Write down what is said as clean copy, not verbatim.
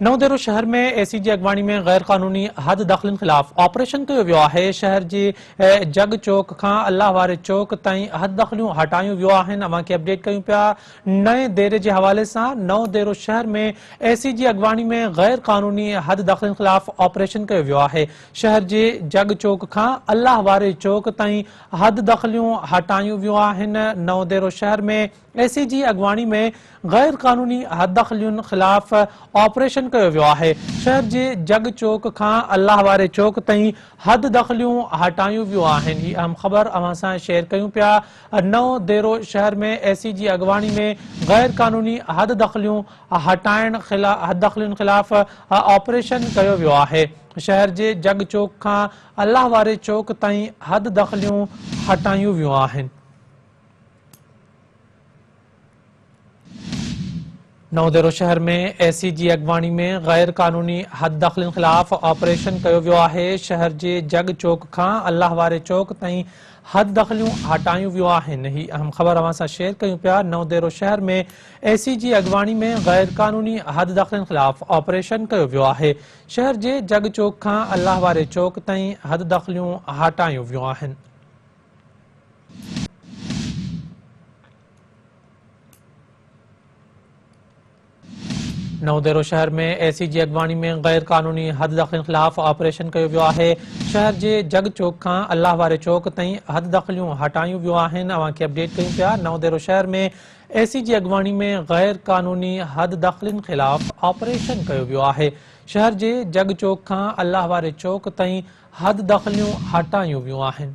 नवदेरो शहर में एसीजी अगवाणी में गैर कानूनी हद दखलन खिलाफ ऑपरेशन कयो वियो आहे। शहर जी जग चौक खां अल्लाह वारे चौक ताईं हद दखलियूं हटायूं वियो आहिनि। अवां खे अपडेट कयूं पिया नए देरे जे हवाले सां। नवदेरो शहर में एसीजी अगवाणी में गैर कानूनी हद दखलन खिलाफ ऑपरेशन कयो वियो आहे। शहर जे जग चौक खां अल्लाह वारे चौक ताईं हद दखलियूं हटायूं वियो आहिनि। नवदेरो शहर में एसीजी अगवाणी में गैर कानूनी हद दखलियुनि खिलाफ ऑपरेशन कयो वियो आहे। शहर जे जग चौक खां अल्लाह वारे चौक ताईं हद दखलियूं हटायूं वियो आहिनि। ही अहम ख़बर अवां सां शेयर कयूं पिया। नओं देरो शहर में एसीजी अगवाणी में गैर कानूनी हद दखलियूं हटाइण खिलाफ ऑपरेशन कयो वियो आहे। शहर जे जग चौक खां अल्लाह वारे चौक ताईं हद दखलियूं हटायूं वियो आहिनि। नवदेरो शहर में एसीजी अगवाणी में गैर कानूनी हद दखलन खिलाफ ऑपरेशन कयो वियो आहे। शहर जे जग चौक खां अल्लाह वारे चौक ताईं हद दखलियूं हटायूं वियो आहिनि। ही अहम ख़बर अवां सां शेयर कयूं पिया। नवदेरो शहर में एसीजी अगवाणी में गैर कानूनी हद दखलन खिलाफ ऑपरेशन कयो वियो आहे। शहर जे जग चौक खां अल्लाह वारे चौक ताईं हद दखलियूं हटायूं वियो आहिनि। नवदेरो शहर में एसीजी अगवाणी में गैर कानूनी हद दखलन खिलाफ ऑपरेशन कयो वियो आहे। शहर जे जग चौक खां अल्लाह वारे चौक ताईं हद दखलियूं हटायूं वियो आहिनि। अवां खे अपडेट कयूं पिया नवदेरो शहर में एसीजी अगवाणी में गैर कानूनी हद दखलन खिलाफ ऑपरेशन कयो वियो आहे। शहर जे जग चौक खां अल्लाह वारे चौक ताईं हद दखलियूं हटायूं वियो आहिनि।